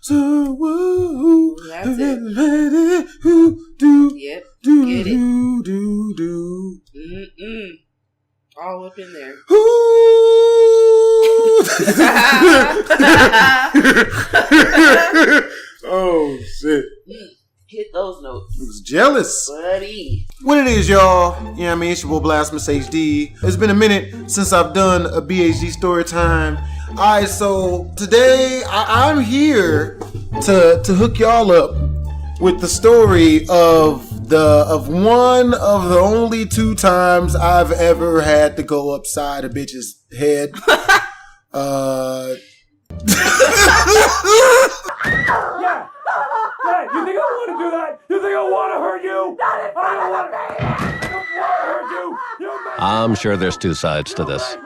So woo. That's it. Yep. Get it. All up in there. Oh shit. Hit those notes. I was jealous. Buddy. What it is, y'all? Yeah, I mean, it's your boy BlastphamousHD. It's been a minute since I've done a BHD story time. Alright, so today I'm here to hook y'all up with the story of one of the only 2 times I've ever had to go upside a bitch's head. Yeah, you think I want to do that? You think I want to hurt you? I don't want to hurt you. I'm sure there's 2 sides to this.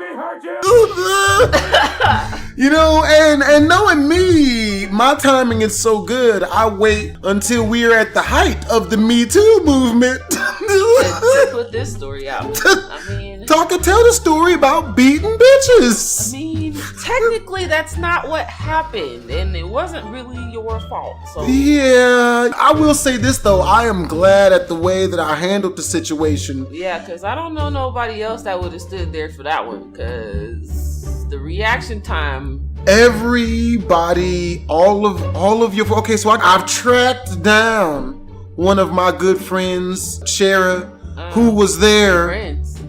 You know, and knowing me, my timing is so good, I wait until we're at the height of the Me Too movement. to put this story out. I mean, tell the story about beating bitches. I mean, technically that's not what happened, and it wasn't really your fault. So yeah, I will say this though, I am glad at the way that I handled the situation. Yeah, because I don't know nobody else that would have stood there for that one, because the reaction time. Everybody, all of your, okay, so I've tracked down one of my good friends, Shara, who was there. Friends.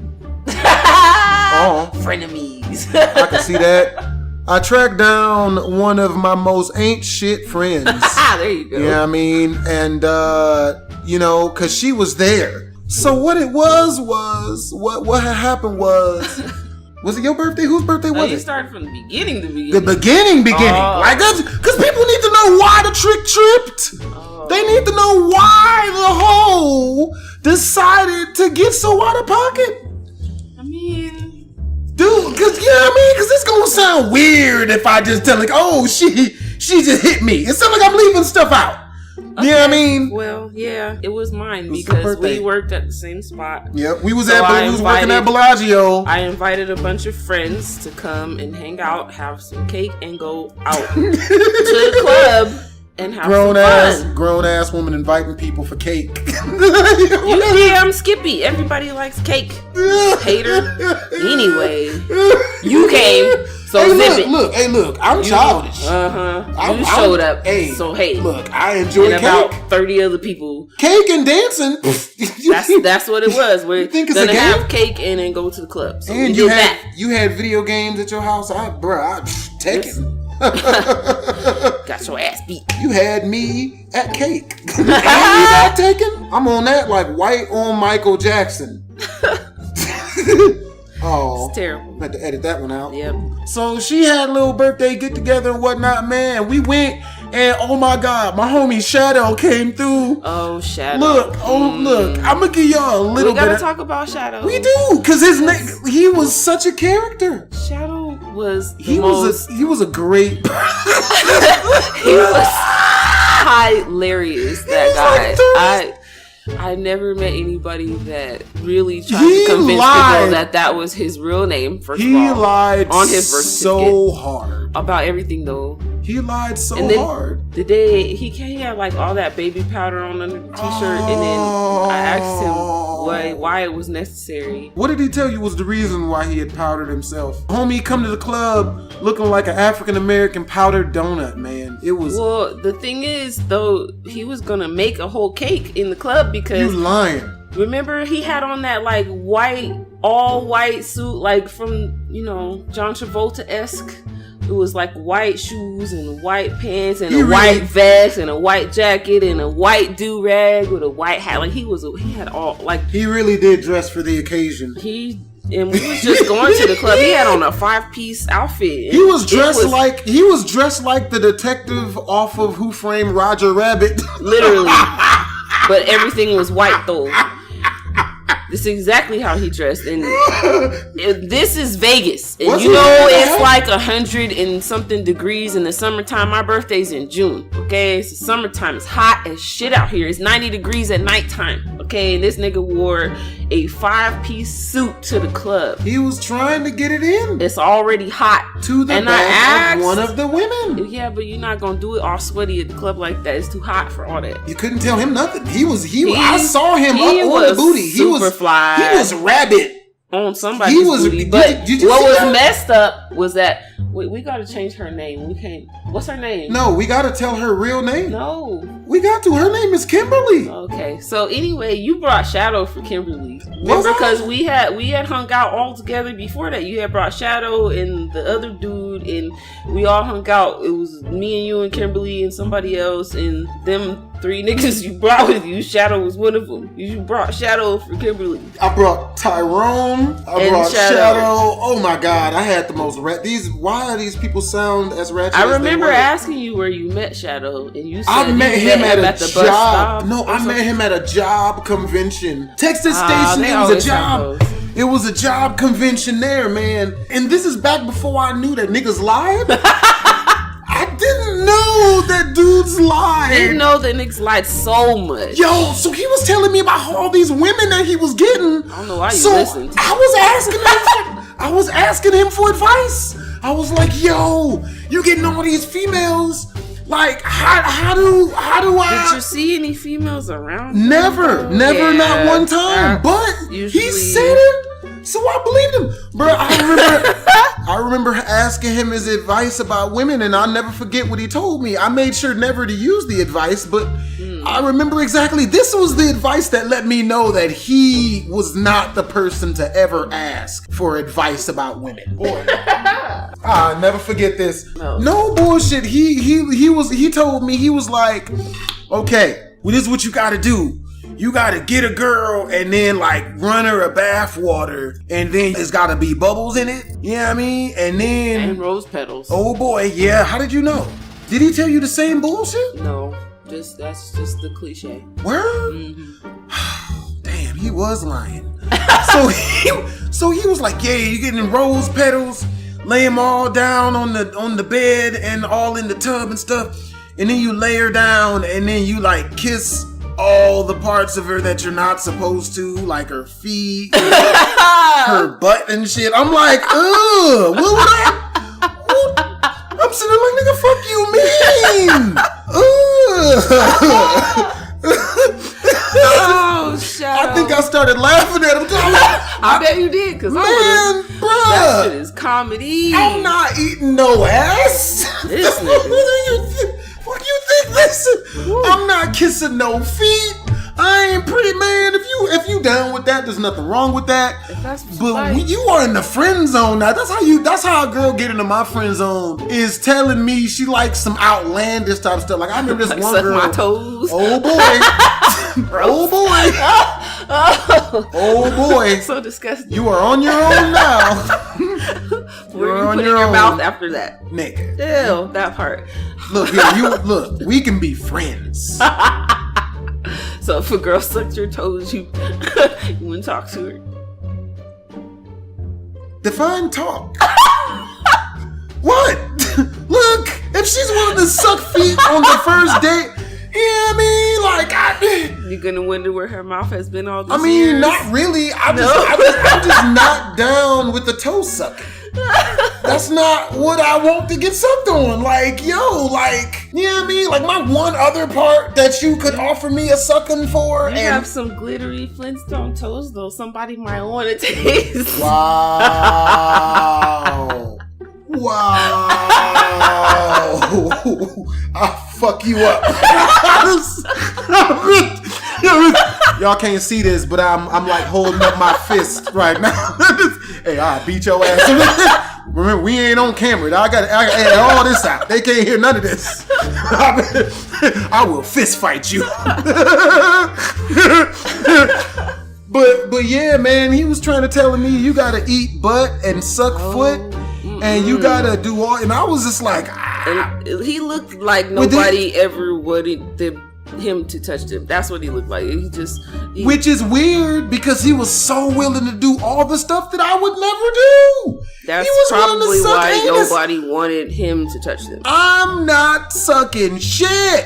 Oh, frenemies. I can see that. I tracked down one of my most ain't shit friends. There you go. Yeah, I mean, and you know, cause she was there. So what it was what had happened was it your birthday? Whose birthday was it? You started from the beginning. The beginning. Like that's cause people need to know why the trick tripped. They need to know why the hoe decided to get so out of pocket. I mean, dude, cause it's gonna sound weird if I just tell like, oh, she just hit me. It sounds like I'm leaving stuff out. Okay. You know what I mean? Well, yeah, it was mine because we worked at the same spot. Yep, we was working at Bellagio. I invited a bunch of friends to come and hang out, have some cake, and go out to the club. And have grown ass woman inviting people for cake. You damn Skippy. Everybody likes cake. Hater. Anyway, you came. So hey, look. I'm childish. You showed up. Hey, so hey, look, I enjoy cake. About 30 other people. Cake and dancing. That's what it was. We're gonna have cake and then go to the club. So and you had video games at your house. I take it. Got your ass beat. You had me at cake. And you got taken? I'm on that like white on Michael Jackson. Oh, it's terrible. I had to edit that one out. Yep. So she had a little birthday get together and whatnot. Man, we went and oh my God, my homie Shadow came through. Oh, Shadow. Look, I'm gonna give y'all a little bit. We gotta talk about Shadow. We do, cause his name, he was such a character. Shadow was he was a great. He was hilarious. That guy. Like I never met anybody that really tried to convince people that was his real name. First of all, he lied on his birth so hard about everything, though. He lied so hard. The day he had like all that baby powder on under the t-shirt, and then I asked him why it was necessary. What did he tell you was the reason why he had powdered himself? Homie come to the club looking like an African-American powdered donut, man. It was... Well, the thing is, though, he was gonna make a whole cake in the club because... You lying. Remember, he had on that like all white suit, like from, John Travolta-esque. It was like white shoes and white pants and white vest and a white jacket and a white do-rag with a white hat. Like he had all like... He really did dress for the occasion. And we was just going to the club. He had on a 5-piece outfit. He was dressed like the detective off of Who Framed Roger Rabbit. Literally. But everything was white though. This is exactly how he dressed, and this is Vegas, and it's like 100 and something degrees in the summertime. My birthday's in June. Okay, it's the summertime. It's hot as shit out here. It's 90 degrees at nighttime. Okay, and this nigga wore a 5-piece suit to the club. He was trying to get it in. It's already hot. To the and back of one of the women. Yeah, but you're not gonna do it all sweaty at the club like that. It's too hot for all that. You couldn't tell him nothing. I saw him up on the booty. He was fly. He was rabbit. On somebody's booty. But did you what see was that? messed up was that we gotta change her name. We can't. What's her name? No, we gotta tell her real name. No. We got to. Her name is Kimberly. Okay. So anyway, you brought Shadow for Kimberly. Remember, because we had hung out all together before that. You had brought Shadow and the other dude, and we all hung out. It was me and you and Kimberly and somebody else, and them 3 niggas you brought with you. Shadow was one of them. You brought Shadow for Kimberly. I brought Tyrone. I brought Shadow. Oh my God, I had the most why do these people sound as ratchet I as remember they were? asking you where you met Shadow, and you said I met him at a the job. bus stop. No, I met him at a job convention. Texas Ah, Station. they It was a always job. have those. It was a job convention there, man. And this is back before I knew that niggas lied. I didn't know that dudes lied. Didn't know that niggas lied so much. Yo, so he was telling me about all these women that he was getting. I don't know why you so listened. I was asking him for advice. I was like, yo, you getting all these females. Like, how do I? Did you see any females around? Never, Yeah, not one time. But usually- he said it, so I believed him, bro. I remember asking him his advice about women, and I'll never forget what he told me. I made sure never to use the advice, but I remember exactly. This was the advice that let me know that he was not the person to ever ask for advice about women. Boy, I'll never forget this. No bullshit. He told me, he was like, okay, well, this is what you got to do. You gotta get a girl and then like run her a bath water, and then there's gotta be bubbles in it. You know what I mean? And then And rose petals. oh boy, yeah. How did you know? Did he tell you the same bullshit? No, that's just the cliche. Word? Mm-hmm. Damn, he was lying. so he was like, yeah, you getting rose petals, lay them all down on the bed and all in the tub and stuff, and then you lay her down and then you like kiss all the parts of her that you're not supposed to, like her feet, her butt and shit. I'm like, ugh, what would I? I'm sitting there like, nigga, fuck you mean? Oh, Shadow. I think I started laughing at him. I bet you did, because Man, that shit bruh, is comedy. I'm not eating no ass. This nigga. What do you think this is? I'm not kissing no feet. I ain't pretty, man. If you down with that, there's nothing wrong with that. If that's what you But like. when you are in the friend zone now, that's how a girl get into my friend zone, is telling me she likes some outlandish type stuff. Like I remember this Like one suck girl. my toes. Oh boy. Oh boy. Oh boy. So disgusting. You are on your own now. Where You're you on put in your your own. mouth after that? Nigga. Ew, that part. Look, look, we can be friends. So if a girl sucks your toes, you wouldn't talk to her. Define talk. What? Look, if she's willing to suck feet on the first date, yeah, I mean, like, You're gonna wonder where her mouth has been all these I mean, years. not really. I'm No. just not down with the toe sucking. That's not what I want to get sucked on. Like, yo, like, you know what I mean? Like, my one other part that you could offer me a sucking for. You and have some glittery Flintstone toes, though. Somebody might want to taste. Wow. Wow. I'll fuck you up. Y'all can't see this, but I'm like holding up my fist right now. Hey, I'll beat your ass. Remember, we ain't on camera. I gotta edit all this out. They can't hear none of this. I will fist fight you. But yeah, man, he was trying to tell me you gotta eat butt and suck foot, and you gotta do all. And I was just like, And he looked like nobody ever wanted him to touch them. That's what he looked like. Which is weird because he was so willing to do all the stuff that I would never do. That's He was willing to probably suck why anus. nobody wanted him to touch them. I'm not sucking shit.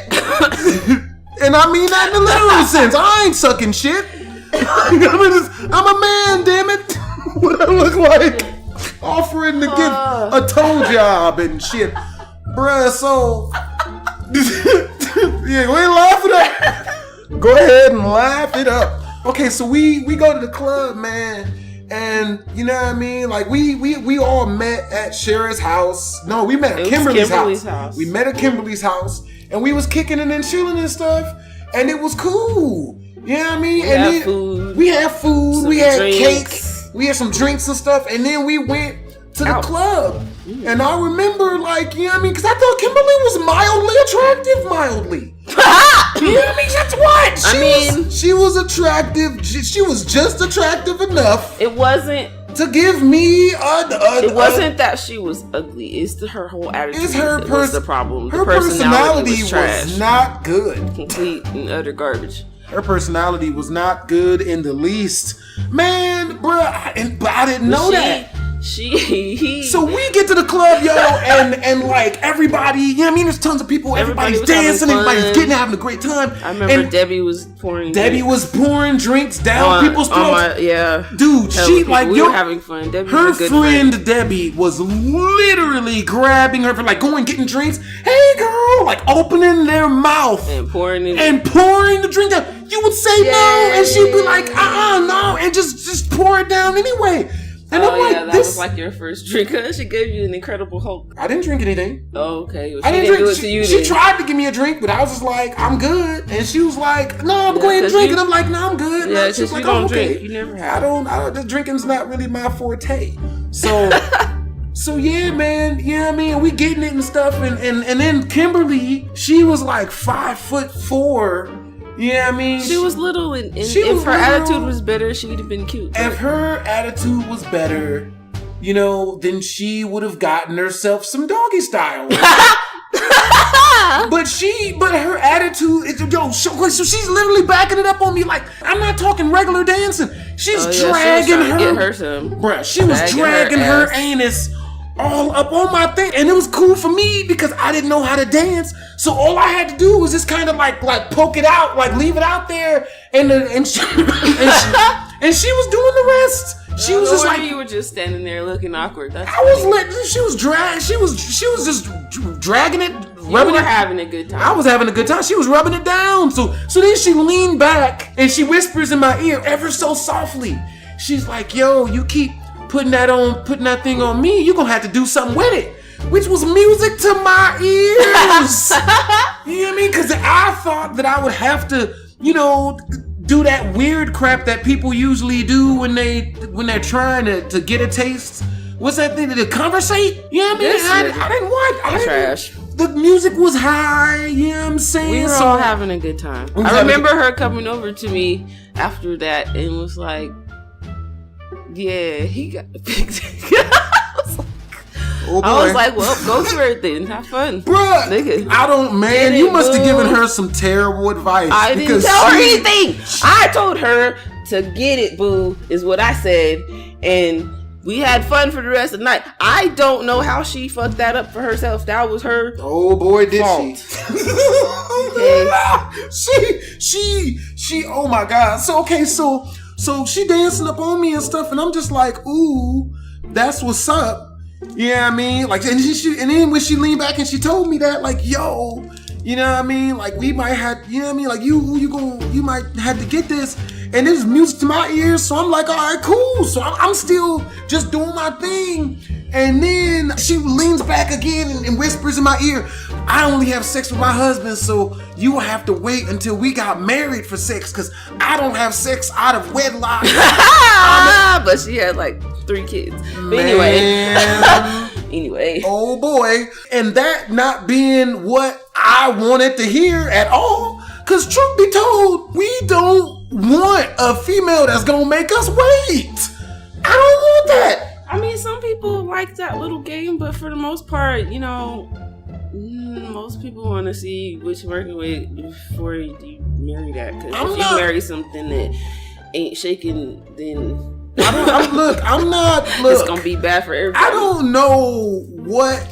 And I mean that in the literal sense. I ain't sucking shit. I'm a man, damn it. What I look like? Offering to give a toe job and shit. Bruh, so... yeah, go ahead and laugh it up. Go ahead and laugh it up. Okay, so we go to the club, man. And you know what I mean? Like we all met at Cher's house. No, we met at Kimberly's house. We met at Kimberly's house, and we was kicking it and chilling and stuff, and it was cool. You know what I mean? We had food, we had cake, we had some drinks and stuff, and then we went to the club. And I remember, like, you know what I mean? Because I thought Kimberly was mildly attractive, you know what I mean? That's what? She was attractive. She was just attractive enough. It wasn't to give me it wasn't that she was ugly. It's her whole attitude. It's her was the problem. Her personality was not good. Complete and utter garbage. Her personality was not good in the least. Man, bruh, but I didn't know that. So we get to the club, yo, and like everybody, you know what I mean? There's tons of people, everybody's dancing, everybody's having a great time. I remember Debbie was pouring drinks down people's throats. Dude, she like, we were having fun. Debbie her was a good friend. Debbie was literally grabbing her for like going getting drinks. Hey girl, like opening their mouth and pouring the drink down. You would say no, and she'd be like, no, and just pour it down anyway. And I'm like, that was like your first drink. She gave you an Incredible Hulk. I didn't drink anything. Oh, okay. Well, I didn't drink. She tried to give me a drink, but I was just like, I'm good. And she was like, no, I'm going to drink. And I'm like, no, I'm good. Yeah, she's like, you don't drink. You never have. The drinking's not really my forte. So, so yeah, man. You know what I mean? We getting it and stuff. And then Kimberly, she was like 5'4". Yeah, I mean, she was little, and if her attitude was better, she'd have been cute. If her attitude was better, you know, then she would have gotten herself some doggy style. But her attitude is, so she's literally backing it up on me. Like, I'm not talking regular dancing. She's dragging her. Get her some. Bruh, she was dragging her anus all up on my thing, and it was cool for me because I didn't know how to dance. So all I had to do was just kind of like poke it out, like leave it out there, and she was doing the rest. She was just like, you were just standing there looking awkward. She was just dragging it, rubbing it. Having a good time. I was having a good time. She was rubbing it down. So then she leaned back and she whispers in my ear ever so softly. She's like, "Yo, you keep putting that thing on me, you're gonna have to do something with it." Which was music to my ears. You know what I mean? Because I thought that I would have to, you know, do that weird crap that people usually do when they're trying to get a taste. What's that thing? To conversate? You know what I mean? I didn't want trash. The music was high, you know what I'm saying? We were all having a good time. I remember her coming over to me after that and was like, yeah, he got a big dick. I was like, well, go for it then. Have fun. Bruh, nigga. You must have given her some terrible advice. I didn't tell her anything. I told her to get it, boo, is what I said. And we had fun for the rest of the night. I don't know how she fucked that up for herself. That was her Oh boy, did fault. She, oh my God. So she dancing up on me and stuff, and I'm just like, ooh, that's what's up. You know what I mean? Like, and then when she leaned back and she told me that, like, yo, you know what I mean? Like, we might have, you know what I mean? Like, you might have to get this. And there's music to my ears, so I'm like, all right, cool. So I'm still just doing my thing. And then she leans back again and whispers in my ear, I only have sex with my husband, so you will have to wait until we got married for sex, because I don't have sex out of wedlock. But she had like 3 kids. But anyway. Oh boy. And that not being what I wanted to hear at all. Because truth be told, we don't want a female that's going to make us wait. I don't want that. I mean, some people like that little game, but for the most part, you know, most people want to see what you're working with before you marry that. Because if you marry something that ain't shaking, then I'm not. Look, it's gonna be bad for everybody. I don't know what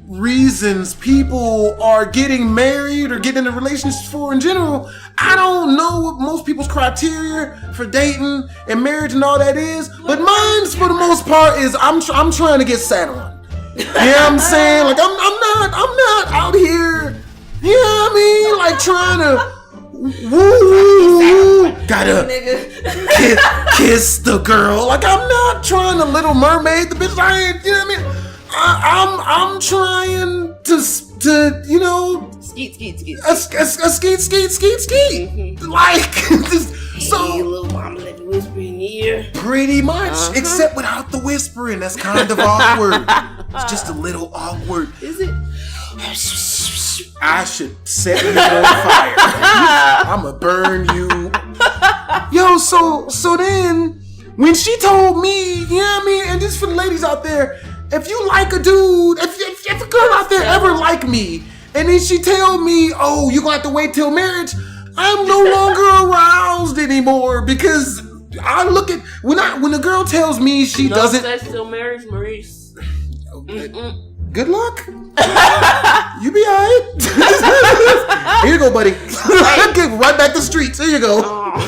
reasons people are getting married or getting into relationships for in general. I don't know what most people's criteria for dating and marriage and all that is, but mine's for the most part is I'm trying to get sat on. You know what I'm saying? Like I'm not out here, you know what I mean? Like trying to woo, gotta kiss the girl. Like I'm not trying to Little Mermaid the bitch. I ain't, you know what I mean? I'm trying to you know, skeet. Skeet. Like so. Hey, little mama, let me whisper in your ear. Pretty much, except without the whispering. That's kind of awkward. It's just a little awkward. Is it? I should set you on fire. I'ma burn you. Yo, so then when she told me, you know what I mean, and just for the ladies out there, if you like a dude, if a girl out there ever like me, and then she tell me, oh, you gonna have to wait till marriage, I'm no longer aroused anymore because I look at when a girl tells me she doesn't. No sex till marriage, Maurice. Good luck. You be alright. Here you go, buddy. Get right back to the streets. Here you go. No,